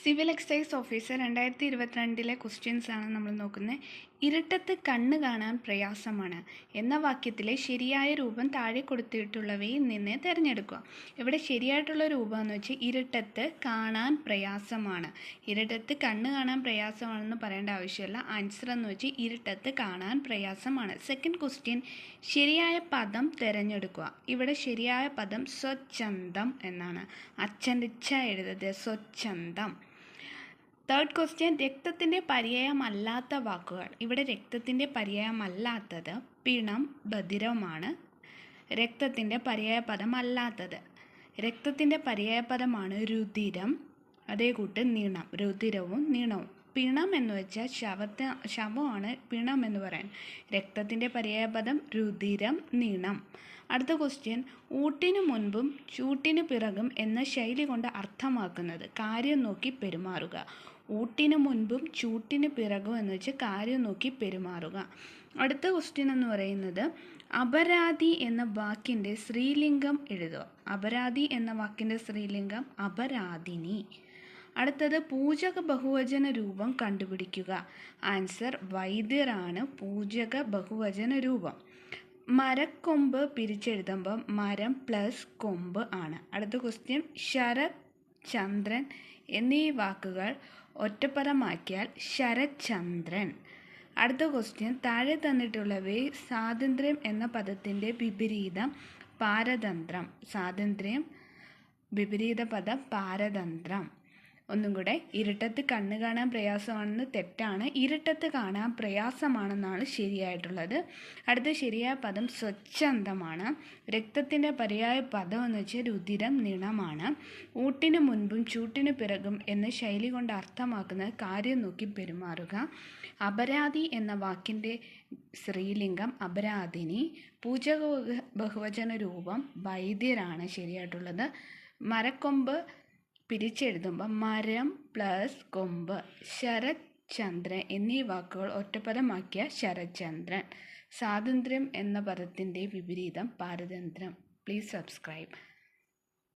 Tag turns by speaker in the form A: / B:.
A: Civil excise officer 2022 questions ആണ് നമ്മൾ നോക്കുന്നത്. ഇരുട്ടത്ത് കണ്ണ് കാണാൻ പ്രയാസമാണ് എന്ന വാക്യത്തിലെ ശരിയായ രൂപം താഴെ കൊടുത്തിട്ടുള്ളവയിൽ നിന്ന് തിരഞ്ഞെടുക്കുക. ഇവിടെ ശരിയായിട്ടുള്ള രൂപം എന്ന് വെച്ചാൽ ഇരുട്ടത്ത് കാണാൻ പ്രയാസമാണ്. ഇരുട്ടത്ത് കണ്ണ് കാണാൻ പ്രയാസമാണെന്ന് പറയേണ്ട ആവശ്യമില്ല. ആൻസർ എന്ന് വെച്ചാൽ ഇരുട്ടത്ത് കാണാൻ പ്രയാസമാണ്. സെക്കൻഡ് ക്വസ്റ്റ്യൻ, ശരിയായ പദം തിരഞ്ഞെടുക്കുക. ഇവിടെ ശരിയായ പദം സ്വച്ഛന്തം എന്നാണ്. അച്ഛൻ്റെ ഛ എഴുതരുത്, സ്വച്ഛന്തം. തേർഡ് ക്വസ്റ്റ്യൻ, രക്തത്തിൻ്റെ പര്യായമല്ലാത്ത വാക്കുകൾ. ഇവിടെ രക്തത്തിൻ്റെ പര്യായമല്ലാത്തത് പിണം, ബധിരമാണ്. രക്തത്തിൻ്റെ പര്യായപദം അല്ലാത്തത്, രക്തത്തിൻ്റെ പര്യായപദമാണ് രുധിരം, അതേ കൂട്ട് നിണം, രുധിരവും നിണവും. പിണം എന്ന് വെച്ചാൽ ശവമാണ് പിണം എന്ന് പറയാൻ. രക്തത്തിൻ്റെ പര്യായപദം രുധിരം, നിണം. അടുത്ത ക്വസ്റ്റ്യൻ, ഊട്ടിനു മുൻപും ചൂട്ടിനു പിറകും എന്ന ശൈലി കൊണ്ട് അർത്ഥമാക്കുന്നത് കാര്യം നോക്കി പെരുമാറുക. ഊട്ടിനു മുൻപും ചൂട്ടിനു പിറകും എന്ന് വെച്ചാൽ കാര്യം നോക്കി പെരുമാറുക. അടുത്ത ക്വസ്റ്റ്യൻ എന്ന് പറയുന്നത്, അപരാധി എന്ന വാക്കിൻ്റെ സ്ത്രീലിംഗം എഴുതുക. അപരാധി എന്ന വാക്കിൻ്റെ സ്ത്രീലിംഗം അപരാധിനി. അടുത്തത്, പൂജക ബഹുവചന രൂപം കണ്ടുപിടിക്കുക. ആൻസർ വൈദ്യരാണ് പൂജക ബഹുവചന രൂപം. മരക്കൊമ്പ് പിരിച്ചെഴുതുമ്പം മരം പ്ലസ് കൊമ്പ് ആണ്. അടുത്ത ക്വസ്റ്റ്യൻ, ശരത്, ചന്ദ്രൻ എന്നീ വാക്കുകൾ ഒറ്റപ്പദമാക്കിയാൽ ശരചന്ദ്രൻ. അടുത്ത ക്വസ്റ്റ്യൻ, താഴെ തന്നിട്ടുള്ളവയിൽ സ്വാതന്ത്ര്യം എന്ന പദത്തിൻ്റെ വിപരീതം പാരതന്ത്രം. സ്വാതന്ത്ര്യം വിപരീത പദം പാരതന്ത്രം. ഒന്നും കൂടെ, ഇരുട്ടത്ത് കണ്ണ് കാണാൻ പ്രയാസമാണെന്ന് തെറ്റാണ്. ഇരുട്ടത്ത് കാണാൻ പ്രയാസമാണെന്നാണ് ശരിയായിട്ടുള്ളത്. അടുത്ത ശരിയായ പദം സ്വച്ഛന്തമാണ്. രക്തത്തിൻ്റെ പര്യായ പദം എന്ന് വെച്ചാൽ രുധിരം, നിണമാണ്. ഊട്ടിനു മുൻപും ചൂട്ടിനു പിറകും എന്ന ശൈലി കൊണ്ട് അർത്ഥമാക്കുന്നത് കാര്യം നോക്കി പെരുമാറുക. അപരാധി എന്ന വാക്കിൻ്റെ സ്ത്രീലിംഗം അപരാധിനി. പൂജക ബഹുവചന രൂപം വൈദ്യരാണ് ശരിയായിട്ടുള്ളത്. മരക്കൊമ്പ് പിരിച്ചെഴുതുമ്പോൾ മരം പ്ലസ് കൊമ്പ്. ശരത്, ചന്ദ്രൻ എന്നീ വാക്കുകൾ ഒറ്റപ്പദമാക്കിയ ശരചന്ദ്രൻ. സ്വാതന്ത്ര്യം എന്ന പദത്തിൻ്റെ വിപരീതം പാരതന്ത്ര്യം. Please subscribe.